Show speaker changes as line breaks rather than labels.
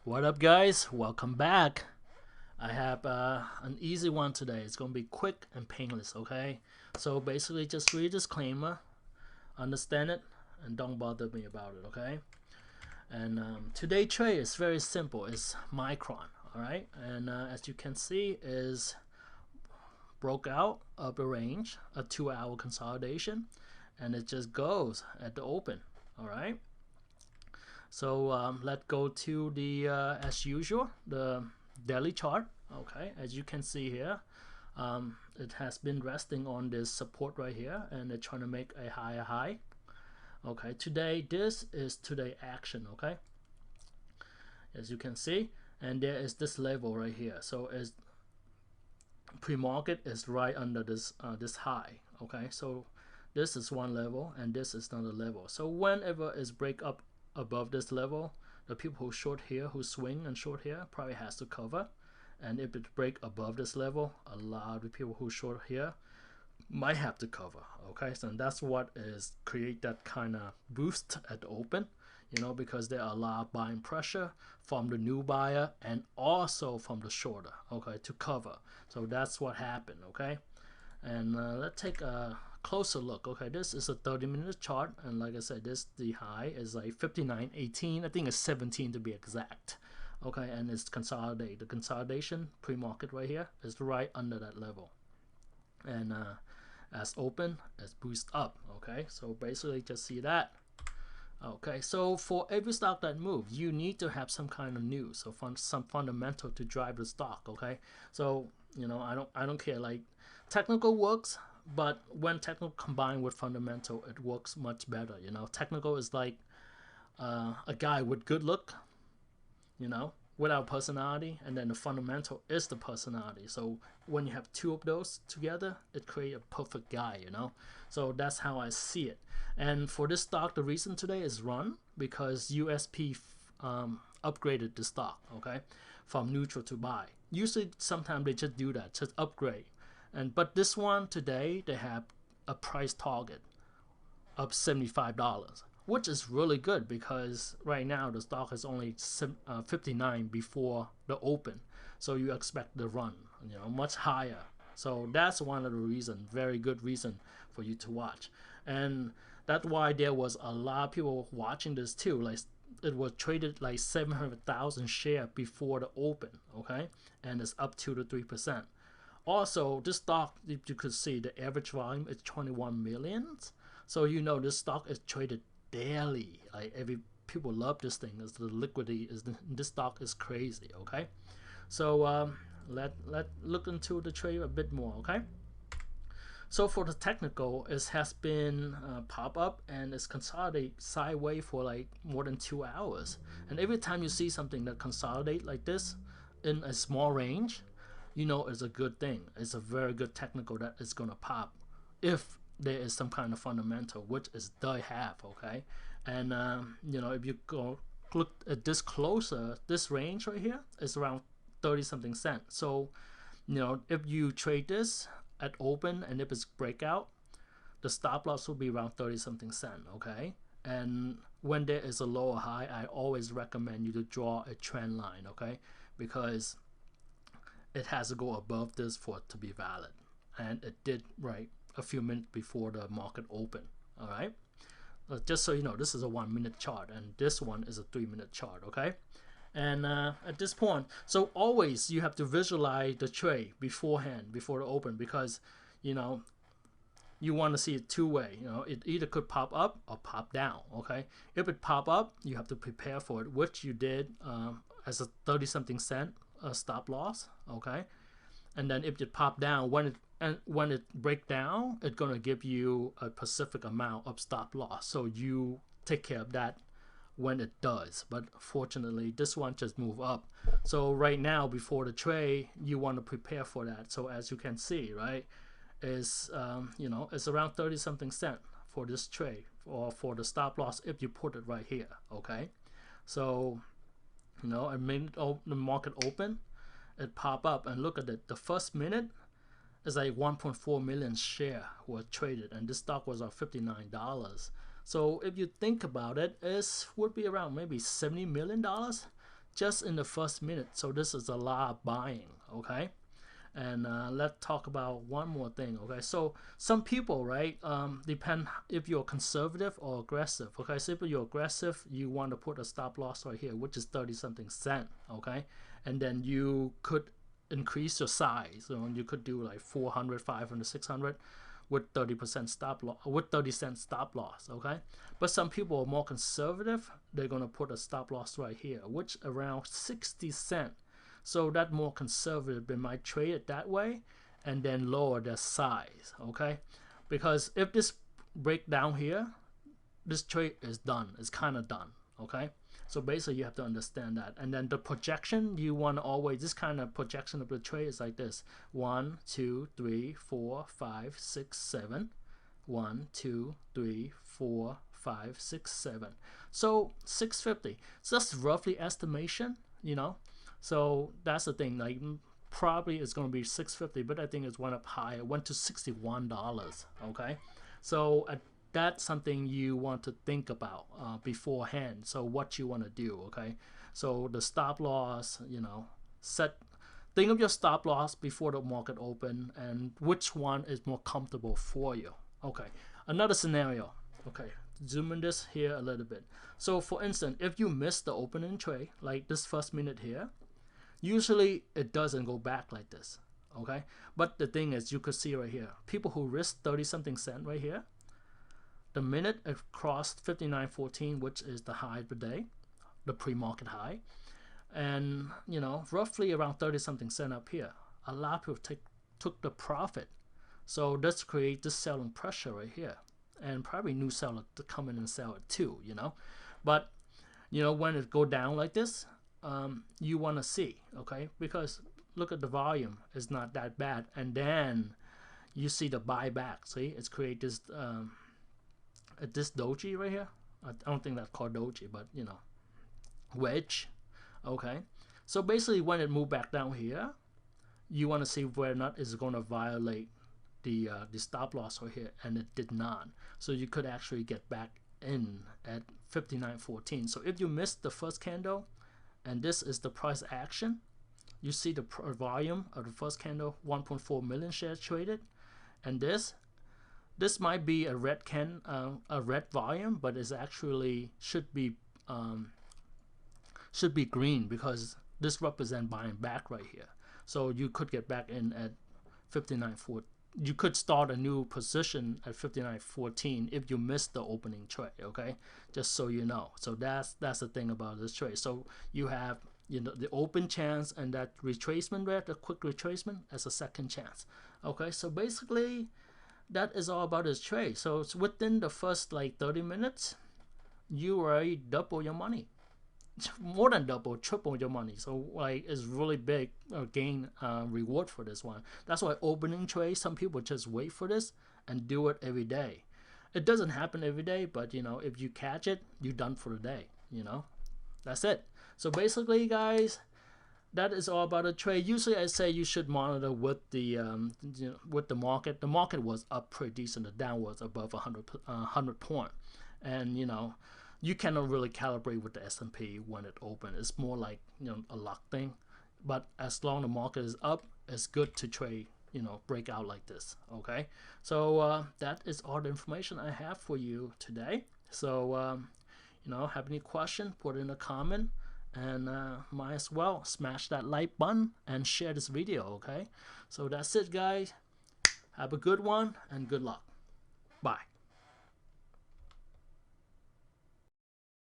What up, guys? Welcome back. I have an easy one today. It's going to be quick and painless, okay? So basically, just read disclaimer, understand it, and don't bother me about it, okay? And today trade is very simple. It's Micron, all right? And as you can see, is broke out of a range, a 2-hour consolidation, and it just goes at the open, all right? So let's go to the as usual, the daily chart. Okay, as you can see here, it has been resting on this support right here, and it's trying to make a higher high. Okay, today this is today action. Okay, as you can see, and there is this level right here. So as pre-market is right under this this high. Okay, so this is one level and this is another level. So whenever it's break up above this level, the people who short here, who swing and short here, probably has to cover. And if it break above this level, a lot of people who short here might have to cover. Okay, so that's what is create that kind of boost at the open, you know, because there are a lot of buying pressure from the new buyer and also from the shorter, okay, to cover. So that's what happened. Okay, and let's take a closer look. Okay, this is a 30-minute chart, and like I said, this the high is like 59.18. I think it's 17 to be exact. Okay, and it's consolidate. The consolidation pre-market right here is right under that level, and as open, as boost up. Okay, so basically just see that. Okay, so for every stock that moves, you need to have some kind of news, so some fundamental to drive the stock. Okay, so you know, I don't care, like technical works, but when technical combined with fundamental, it works much better. You know, technical is like a guy with good look, you know, without personality, and then the fundamental is the personality. So when you have two of those together, it creates a perfect guy, you know. So that's how I see it. And for this stock, the reason today is run because USP upgraded the stock, okay, from neutral to buy. Usually, sometimes they just do that, just upgrade. And but this one today, they have a price target of $75, which is really good because right now the stock is only 59 before the open, so you expect the run, you know, much higher. So that's one of the reasons, very good reason for you to watch, and that's why there was a lot of people watching this too. Like it was traded like 700,000 share before the open, okay, and it's up 2 to 3%. Also, this stock, if you could see, the average volume is 21 millions. So you know this stock is traded daily. Like every people love this thing. Is the liquidity is this stock is crazy. Okay, so let look into the trade a bit more. Okay, so for the technical, it has been pop up and it's consolidate sideways for like more than 2 hours. And every time you see something that consolidate like this in a small range, you know it's a good thing. It's a very good technical that is gonna pop if there is some kind of fundamental, which is they have. Okay, and you know, if you go look at this closer, this range right here is around 30 something cent. So you know, if you trade this at open and if it's breakout, the stop loss will be around 30 something cent. Okay, and when there is a lower high, I always recommend you to draw a trend line. Okay, because it has to go above this for it to be valid, and it did right a few minutes before the market open. All right, just so you know, this is a 1-minute chart and this one is a 3-minute chart. Okay, and at this point, so always you have to visualize the trade beforehand, before the open, because you know you want to see it two-way. You know, it either could pop up or pop down. Okay, if it pop up, you have to prepare for it, which you did as a 30 something cent stop loss. Okay, and then if it pop down, when it break down, it's gonna give you a specific amount of stop loss, so you take care of that when it does. But fortunately, this one just moved up, so right now before the trade, you want to prepare for that. So as you can see, right, is you know, it's around 30 something cent for this trade, or for the stop loss if you put it right here. Okay, so you know, a minute the market open, it pop up, and look at it. The first minute is like 1.4 million share were traded, and this stock was at $59. So if you think about it, it would be around maybe $70 million just in the first minute. So this is a lot of buying, okay? And let's talk about one more thing, okay? So some people, right, depend if you're conservative or aggressive, okay? So if you're aggressive, you want to put a stop loss right here, which is 30 something cent, okay? And then you could increase your size. So you could do like 400, 500, 600 with 30% stop loss, with 30 cent stop loss, okay? But some people are more conservative. They're gonna put a stop loss right here, which around 60 cent. So that more conservative, they might trade it that way and then lower their size, okay? Because if this break down here, this trade is done. It's kind of done, okay? So basically you have to understand that. And then the projection, you want to always, this kind of projection of the trade is like this. 1, 2, 3, 4, 5, 6, 7. 1, 2, 3, 4, 5, 6, 7. So 650. So that's roughly estimation, you know. So that's the thing. Like probably it's going to be 650, but I think it's went up higher. It went to $61. Okay. So that's something you want to think about beforehand. So what you want to do, okay? So the stop loss, you know, think of your stop loss before the market open and which one is more comfortable for you. Okay, another scenario. Okay, zoom in this here a little bit. So for instance, if you miss the opening trade, like this first minute here, usually it doesn't go back like this, okay? But the thing is, you could see right here, people who risk 30 something cent right here, the minute it crossed 59.14, which is the high of the day, the pre-market high, and you know, roughly around 30 something cent up here, a lot of people took the profit. So this creates this selling pressure right here, and probably new seller to come in and sell it too, you know. But you know, when it go down like this, you want to see, okay, because look at the volume, it's not that bad, and then you see the buyback. See, it's create this this doji right here. I don't think that's called doji, but you know, wedge. Okay, so basically when it moved back down here, you want to see whether or not it's going to violate the stop loss right here, and it did not. So you could actually get back in at 59.14. So if you missed the first candle, and this is the price action, you see the volume of the first candle, 1.4 million shares traded, and this might be a red volume, but it's actually should be green because this represents buying back right here. So you could get back in at 59.4. You could start a new position at 59.14 if you missed the opening trade, okay? Just so you know. So that's the thing about this trade. So you have, you know, the open chance and that retracement there, the quick retracement as a second chance. Okay, so basically that is all about this trade. So it's within the first like 30 minutes, you already double your money. More than double, triple your money. So like it's really big gain reward for this one. That's why opening trade, some people just wait for this and do it every day. It doesn't happen every day, but you know, if you catch it, you're done for the day. You know, that's it. So basically, guys, that is all about a trade. Usually, I say you should monitor with the you know, with the market. The market was up pretty decent. The down was above 100 point, and you know, you cannot really calibrate with the S&P when it open. It's more like, you know, a luck thing. But as long as the market is up, it's good to trade, you know, break out like this. Okay, so that is all the information I have for you today. So you know, have any question, put in a comment, and might as well smash that like button and share this video. Okay, so that's it, guys. Have a good one and good luck. Bye.